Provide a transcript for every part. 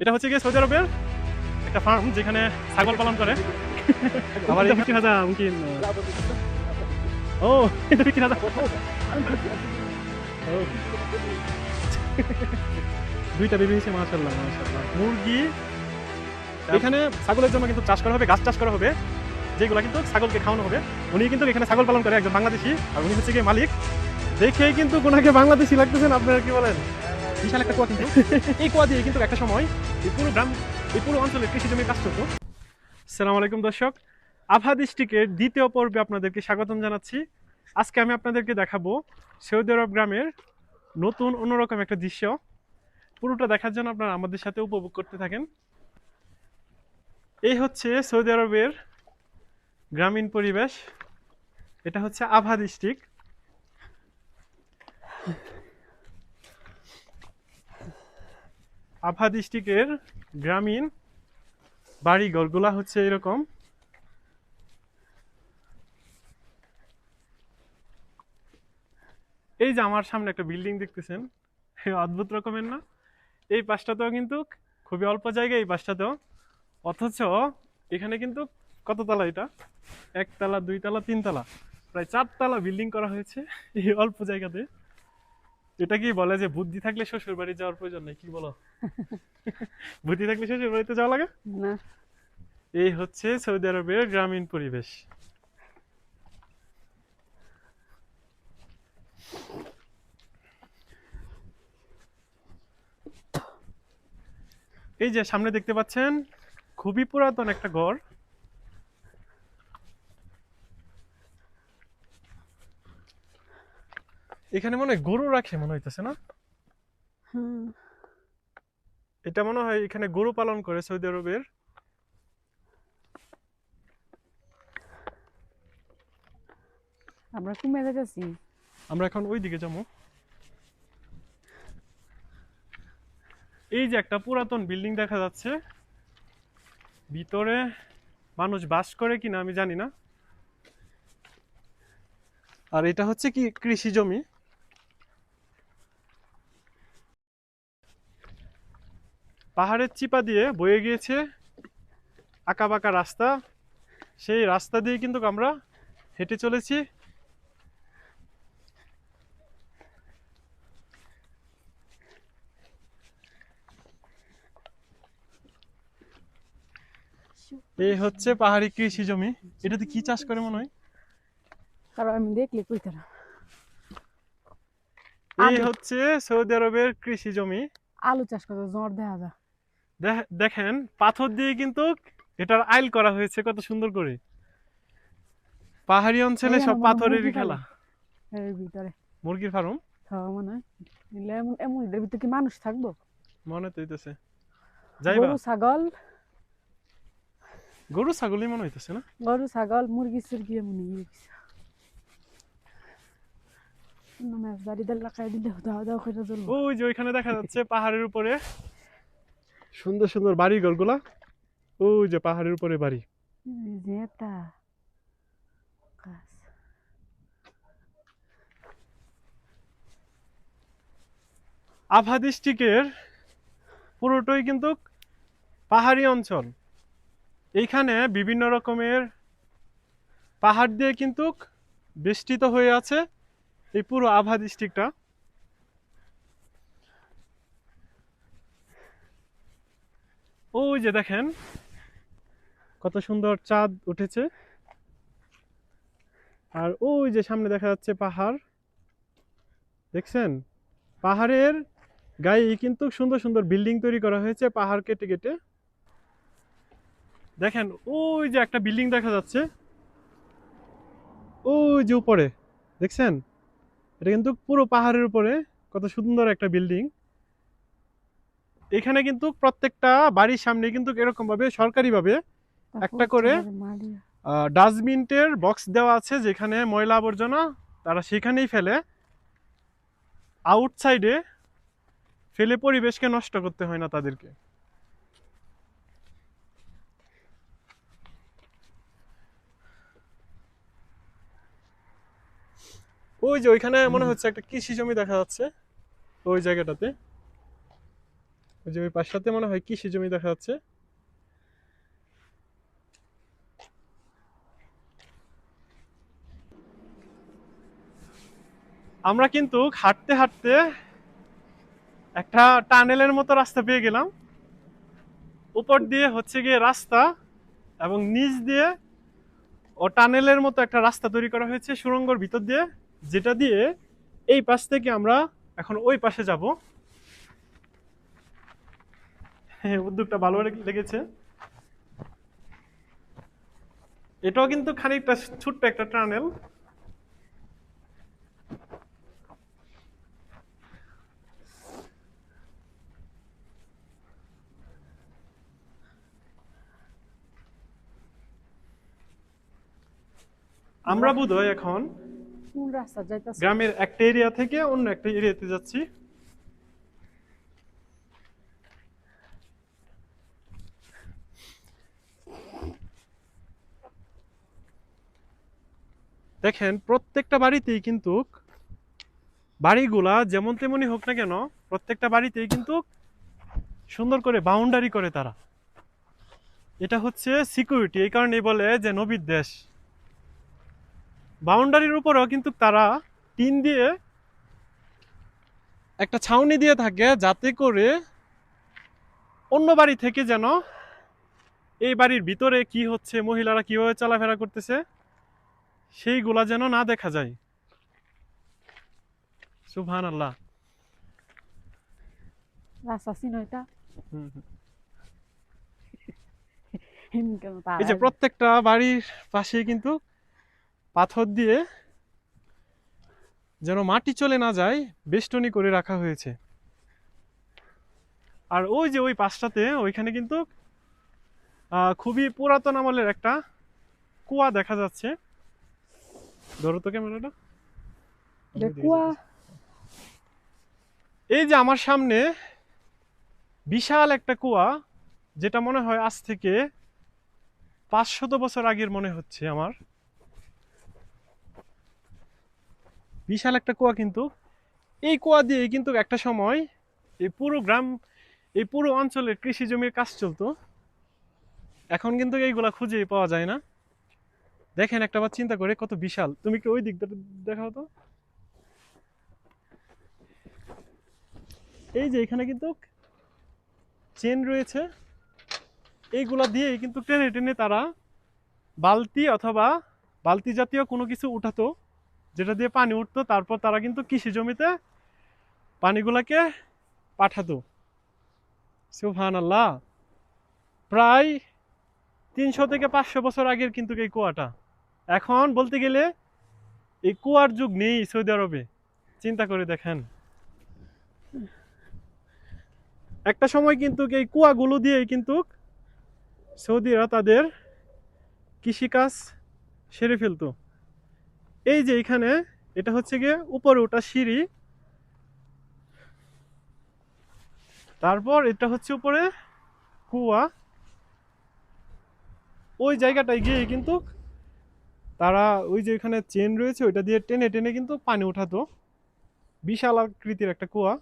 এটা হচ্ছে গিয়ে সৌদি আরবের একটা ফার্ম যেখানে ছাগল পালন করে। আবার এই বিক্রি হাজার mungkin oh এটা বিক্রি হাজার দুইটা বেবি হয়েছে মাশাআল্লাহ মাশাআল্লাহ। মুরগি এখানে ছাগলের জন্য কিন্তু চাষ করা হবে, গাছ চাষ করা হবে, যেগুলো কিন্তু ছাগলকে খাওয়ানো হবে। উনি কিন্তু এখানে ছাগল পালন করে, একজন বাংলাদেশি, আর উনি হচ্ছে গিয়ে মালিক। দেখেই কিন্তু ওনাকে বাংলাদেশি লাগতেছেন, আপনারা কি বলেন? বিশাল একটা কুয়া কিন্তু এই কুয়া দিয়ে কিন্তু একটা সময় এই পুরো গ্রাম, এই পুরো অঞ্চলের কৃষি জমির কাজ চলতো। আসসালামু আলাইকুম দর্শক, আভা ডিস্ট্রিক্টের দ্বিতীয় পর্বে আপনাদেরকে স্বাগতম জানাচ্ছি। আজকে আমি আপনাদেরকে দেখাবো সৌদি আরব গ্রামের নতুন অন্যরকম একটা দৃশ্য। পুরোটা দেখার জন্য আপনারা আমাদের সাথে উপভোগ করতে থাকেন। এই হচ্ছে সৌদি আরবের গ্রামীণ পরিবেশ। এটা হচ্ছে আভা ডিস্ট্রিক্ট। আভা ডিস্ট্রিক্টের গ্রামীণ বাড়ি ঘরগুলা হচ্ছে এরকম। এই যে আমার সামনে একটা বিল্ডিং দেখতেছেন, অদ্ভুত রকমের না? এই পাশটাতেও কিন্তু খুবই অল্প জায়গা, এই পাশটাতেও, অথচ এখানে কিন্তু কত তলা এটা? একতলা, দুইতলা, তিনতলা, প্রায় চারতলা বিল্ডিং করা হয়েছে এই অল্প জায়গাতে। এটা কি বলে যে বুদ্ধি থাকলে শ্বশুর বাড়ি যাওয়ার প্রয়োজন নেই, কি বলো? বুদ্ধি থাকলে শ্বশুর বাড়িতে যাওয়া লাগে না। এই হচ্ছে সৌদি আরবের গ্রামীণ পরিবেশ। এই যে সামনে দেখতে পাচ্ছেন খুবই পুরাতন একটা ঘর। এখানে মনে হয় গরু রাখে মনে হইতেছে না? হুম। এটা মনে হয় এখানে গরু পালন করে সৌদি আরবের। আমরা কমে যাচ্ছি। আমরা এখন ওই দিকে যাবো। এই যে একটা পুরাতন বিল্ডিং দেখা যাচ্ছে, ভিতরে মানুষ বাস করে কিনা আমি জানি না। আর এটা হচ্ছে কি কৃষি জমি। পাহাড়ের চিপা দিয়ে বয়ে গিয়েছে আঁকা বাঁকা রাস্তা, সেই রাস্তা দিয়ে কিন্তু আমরা হেঁটে চলেছি। এই হচ্ছে পাহাড়ি কৃষি জমি। এটাতে কি চাষ করে মনে হয়? কারণ আমি দেখলে কইতে না। এই আলু হচ্ছে সৌদি আরবের কৃষি জমি। আলু চাষ করে জ্বর দেখা যায়। দেখেন পাথর দিয়ে কিন্তু এটার আইল করা হয়েছে কত সুন্দর করে। পাহাড়ি অঞ্চলে এইখানে সব মনে হয় মুরগি পাথরেরই পালে খেলা। এর ভিতরে। মুরগির ফার্ম খাওয়া মনে হয়। নিলে এমন এমন এদের ভিতরে কি মানুষ থাকবো? মনে তো হইতেছে। যাইবা? গরু ছাগল, গরু ছাগলই মনে হইতেছে না? গরু ছাগল মুরগি সুরগি এমন ইয়ে কিছু। মাছ বাড়ি দিয়ে লাগাই দিলে দাও দাও করে জ্বলবো। ওই যে ওইখানে দেখা যাচ্ছে পাহাড়ের উপরে সুন্দর সুন্দর বাড়ি ঘরগুলা। ওই যে পাহাড়ের উপরে বাড়ি। যেটা কাজ। আভা ডিস্ট্রিক্টের পুরোটাই কিন্তু পাহাড়ি অঞ্চল। এইখানে বিভিন্ন রকমের পাহাড় দিয়ে কিন্তু বেষ্টিত হয়ে আছে এই পুরো আভা ডিস্ট্রিক্টটা। ওই যে দেখেন কত সুন্দর চাঁদ উঠেছে। আর ওই যে সামনে দেখা যাচ্ছে পাহাড়, দেখছেন? পাহাড়ের গায়ে কিন্তু সুন্দর সুন্দর বিল্ডিং তৈরি করা হয়েছে পাহাড় কেটে কেটে। দেখেন ওই যে একটা বিল্ডিং দেখা যাচ্ছে ওই যে উপরে, দেখছেন? এটা কিন্তু পুরো পাহাড়ের উপরে কত সুন্দর একটা বিল্ডিং। এখানে কিন্তু প্রত্যেকটা বাড়ির সামনে কিন্তু এরকম ভাবে সরকারিভাবে একটা করে মারিয়া ডাস্টবিনের বক্স দেওয়া আছে, যেখানে ময়লা আবর্জনা তারা সেখানেই ফেলে। আউটসাইডে ফেলে পরিবেশকে নষ্ট করতে হয় না তাদেরকে। ওই যে ওইখানে মনে হচ্ছে একটা কৃষি জমি দেখা যাচ্ছে ওই জায়গাটাতে। ওই যে ওই পাশটাতে মনে হয় কৃষি জমি দেখা যাচ্ছে। আমরা কিন্তু হাঁটতে হাঁটতে একটা টানেলের মতো রাস্তা পেয়ে গেলাম। উপর দিয়ে হচ্ছে গিয়ে রাস্তা এবং নিচ দিয়ে ও টানেলের মতো একটা রাস্তা তৈরি করা হয়েছে সুড়ঙ্গর ভিতর দিয়ে, যেটা দিয়ে এই পাশ থেকে আমরা এখন ওই পাশে যাব। হ্যাঁ, উদ্যোগটা ভালো লেগেছে। এটাও কিন্তু খানিকটা ছোট্ট একটা টানেল। আমরা বোধহয় এখন কোন রাস্তা যাইতাছে? গ্রামের একটা এরিয়া থেকে অন্য একটা এরিয়াতে যাচ্ছি। দেখেন প্রত্যেকটা বাড়িতেই কিন্তু, বাড়িগুলা যেমন তেমনই হোক না কেন, প্রত্যেকটা বাড়িতেই কিন্তু সুন্দর করে বাউন্ডারি করে তারা। এটা হচ্ছে সিকিউরিটি, এই কারণেই বলে যে নবীর দেশ। বাউন্ডারির উপরেও কিন্তু তারা টিন দিয়ে একটা ছাউনি দিয়ে থাকে, যাতে করে অন্য বাড়ি থেকে যেন এই বাড়ির ভিতরে কি হচ্ছে, মহিলারা কিভাবে চলাফেরা করতেছে, সেইগুলা যেন না দেখা যায়। সুবহানাল্লাহ। রাস্তা চিনো এটা? হুম হুম। কেন এই যে প্রত্যেকটা বাড়ির পাশে কিন্তু পাথর দিয়ে যেন মাটি চলে না যায় বেষ্টনী করে রাখা হয়েছে। আর ওই যে ওই পাশটাতে ওইখানে কিন্তু খুবই পুরাতন আমলের একটা কুয়া দেখা যাচ্ছে। ধরো তো ক্যামেরাটা। দেখুয়া এই যে আমার সামনে বিশাল একটা কুয়া, যেটা মনে হয় আজ থেকে 500 বছর আগের মনে হচ্ছে আমার। বিশাল একটা কুয়া কিন্তু। এই কুয়া দিয়ে কিন্তু একটা সময় এই পুরো গ্রাম, এই পুরো অঞ্চলের কৃষি জমির কাজ চলতো। এখন কিন্তু এইগুলা খুঁজেই পাওয়া যায় না। দেখেন একটা বার চিন্তা করে কত বিশাল। তুমি কি ওই দিকটা দেখাও তো। এই যে এখানে কিন্তু চেন রয়েছে, এইগুলা দিয়ে কিন্তু টেনে টেনে তারা বালতি অথবা বালতি জাতীয় কোনো কিছু উঠাতো, যেটা দিয়ে পানি উঠতো। তারপর তারা কিন্তু কৃষি জমিতে পানিগুলাকে পাঠাতো। সুবহানাল্লাহ। প্রায় 300 থেকে 500 বছর আগের কিন্তু এই কুয়াটা। এখন বলতে গেলে এই কুয়ার যুগ নেই সৌদি আরবে। চিন্তা করে দেখেন, একটা সময় কিন্তু এই কুয়াগুলো দিয়েই কিন্তু সৌদিরা তাদের কৃষিকাজ সেরে ফেলতো। এই যে এখানে এটা হচ্ছে গিয়ে উপরে ওঠা সিঁড়ি, তারপর এটা হচ্ছে উপরে কুয়া। ওই জায়গাটায় গিয়ে কিন্তু তারা ওই যে এখানে চেন রয়েছে ওইটা দিয়ে টেনে টেনে কিন্তু পানি উঠাতো। বিশাল আকৃতির একটা কুয়া।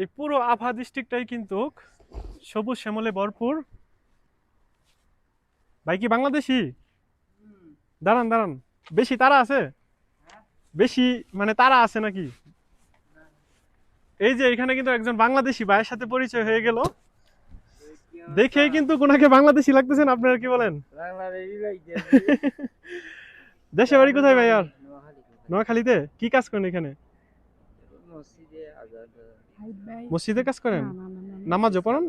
এই পুরো আভা ডিস্ট্রিক্টটাই কিন্তু সবুজ শ্যামলে ভরপুর। ভাই কি বাংলাদেশি? দাঁড়ান দাঁড়ান, বেশি তারা আছে? বেশি মানে তারা আছে নাকি? এই যে এখানে কিন্তু একজন বাংলাদেশি ভাইয়ের সাথে পরিচয় হয়ে গেল। দেখেই কিন্তু কোনাকে বাংলাদেশি লাগতেছেন, আপনারা কি বলেন? দেশে বাড়ি কোথায় ভাই? আর নোয়াখালীতে কি কাজ করেন এখানে? মসজিদে কাজ করেন? না না না না না, নামাজও পড়েন?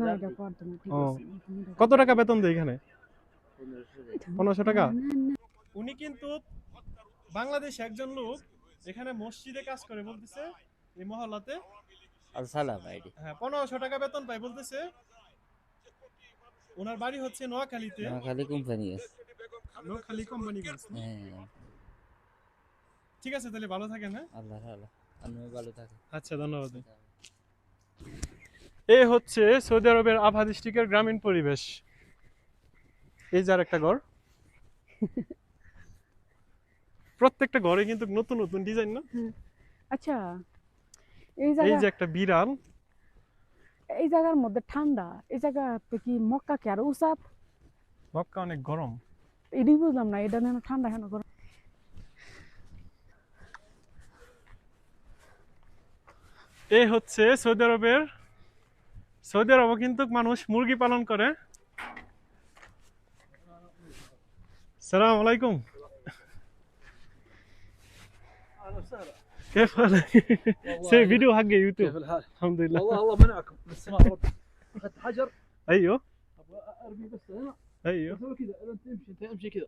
না এটা করতে না, ঠিক ও, আছে এটা কত টাকা বেতন দেয় এখানে? 1500 টাকা। না, না, না। উনি কিন্তু বাংলাদেশ একজন লোক, এখানে মসজিদে কাজ করে বলতেছে এই মহল্লাতে। আসসালাম আইডি হ্যাঁ, 1500 টাকা বেতন পায় বলতেছে। ওনার বাড়ি হচ্ছে নোয়াখালীতে। নোয়াখালী কোম্পানি আছে। নোয়াখালী কোম্পানিগঞ্জ। হ্যাঁ, ঠিক আছে, তাহলে ভালো থাকেন। হ্যাঁ, আল্লাহ আল্লাহ, আপনিও ভালো থাকেন। আচ্ছা, ধন্যবাদ। এই হচ্ছে সৌদি আরবের আভা ডিস্ট্রিক্টের গ্রামীণ পরিবেশ। এই যার একটা ঘর, প্রত্যেকটা ঘরে কিন্তু নতুন নতুন ডিজাইন না। আচ্ছা, এই এই জায়গা যে একটা বিড়াল, এই জায়গার মধ্যে ঠান্ডা, এই জায়গাতে কি মক্কা কি আরো উচাত? মক্কা অনেক গরম। এটাই বুঝলাম না, এটা যেন ঠান্ডা কেন গরম? এই হচ্ছে সৌদি আরবের, সৌদি আরবে কিন্তু মানুষ মুরগি পালন করে। সালাম আলাইকুম। كيف حالك؟ سوي فيديو حق يوتيوب. كيف الحال؟ الحمد لله. والله الله منعكم من السماء رب. اخذت حجر ايوه ابغى ارمي بس هنا ايوه. اسوي كذا انت تمشي انت امشي كذا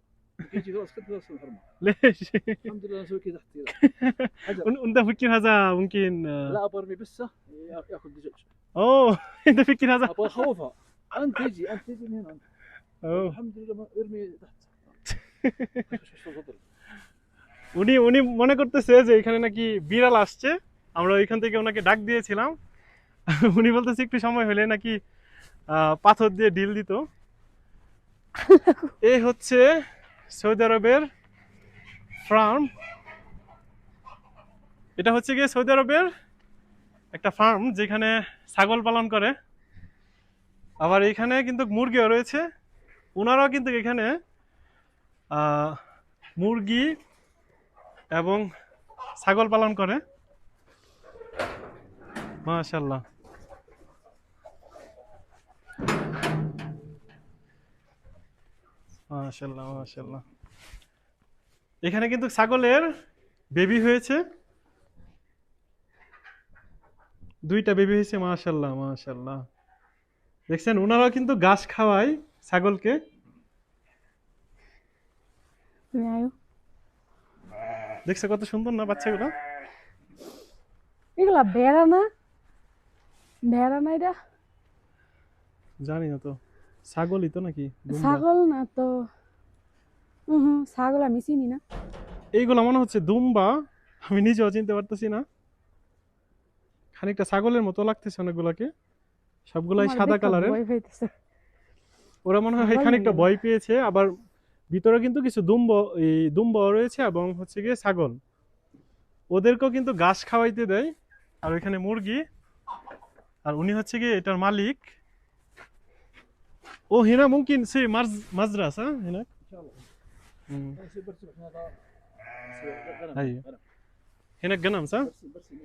تجي خلاص كنت خلاص الحرمه ليش؟ الحمد لله اسوي كذا تحت كذا حجر انت فكر هذا ممكن لا ابغى ارمي بسه ياكل دجاج اوه انت فكر هذا. ابغى اخوفها انت تجي من هنا انت اوه الحمد لله ما ارمي تحت تفضل উনি উনি মনে করতেছে যে এখানে নাকি বিড়াল আসছে, আমরা ওইখান থেকে ওনাকে ডাক দিয়েছিলাম। উনি বলতেছে একটু সময় হলে নাকি পাথর দিয়ে ঢিল দিত। এই হচ্ছে সৌদি আরবের ফার্ম। এটা হচ্ছে গিয়ে সৌদি আরবের একটা ফার্ম যেখানে ছাগল পালন করে, আবার এখানে কিন্তু মুরগিও রয়েছে। ওনারাও কিন্তু এখানে মুরগি এবং ছাগল পালন করে। মাশাআল্লাহ। মাশাআল্লাহ মাশাআল্লাহ। এখানে কিন্তু ছাগলের বেবি হয়েছে, দুইটা বেবি হয়েছে। মাশাআল্লাহ মাশাআল্লাহ। দেখছেন ওনারাও কিন্তু ঘাস খাওয়ায় ছাগলকে। তুমি আয়ো, দেখছে কত সুন্দর না বাচ্চাগুলো। এগুলা বেড়া না? বেড়া না এটা? জানি না তো, ছাগলই তো নাকি দুম্বা? ছাগল না তো। ছাগল আমি চিনি না। এইগুলো মনে হচ্ছে দুম্বা, আমি নিজেও চিনতে পারতেছি না। খানিকটা ছাগলের মতো লাগতেছে অনেকগুলাকে, সবগুলাই আমার সাদা দেখে কালারের। ভয় পাইতেছে। ওরা মনে হয় ছাগল খানিকটা নাকি? ভয় পেয়েছে। আবার ভিতরে কিন্তু কিছু দুম্বাও রয়েছে এবং হচ্ছে গিয়ে ছাগল, ওদেরকেও কিন্তু ঘাস খাওয়াইতে দেয়। আর ওইখানে মুরগি, আর উনি হচ্ছে গিয়ে এটার মালিক। ও هنا ممكن يصير مزرعة هناك. ان شاء الله مم. اسوي برسم هنا غنم أيوة. غنم هناك غنم صح؟ برسم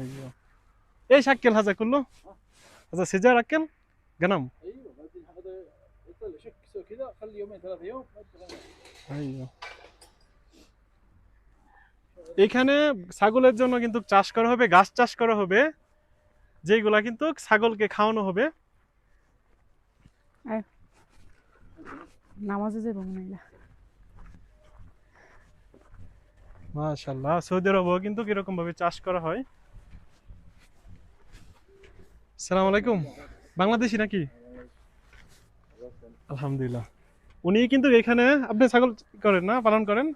ايوه. ايش اكل هذا كله؟ هذا سجار اكل غنم. ايوه بعدين هذا يطلع شك يسوي كذا خلي يومين ثلاثة يوم ايوه. এখানে ছাগলের জন্য কিন্তু চাষ করা হবে, ঘাস চাষ করা হবে, যেগুলা কিন্তু ছাগলকে খাওয়ানো হবে। নামাজে যাবো মনে হয় না। মাশাআল্লাহ। সৌদি আরবেও কিন্তু কিরকম ভাবে চাষ করা হয়। আসসালামু আলাইকুম। বাংলাদেশি নাকি? আলহামদুলিল্লাহ। উনি কিন্তু এখানে, আপনি ছাগল করেন না, পালন করেন?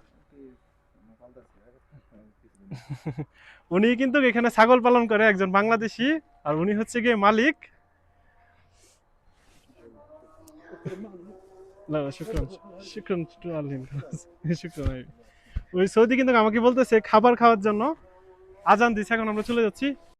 উনি কিন্তু এখানে ছাগল পালন করে, একজন বাংলাদেশি। আর উনি হচ্ছে গিয়ে মালিক। না শুকরান শুকরান শুকরান। ওই সৌদি কিন্তু আমাকে বলতেছে খাবার খাওয়ার জন্য। আজান দিছে, এখন আমরা চলে যাচ্ছি।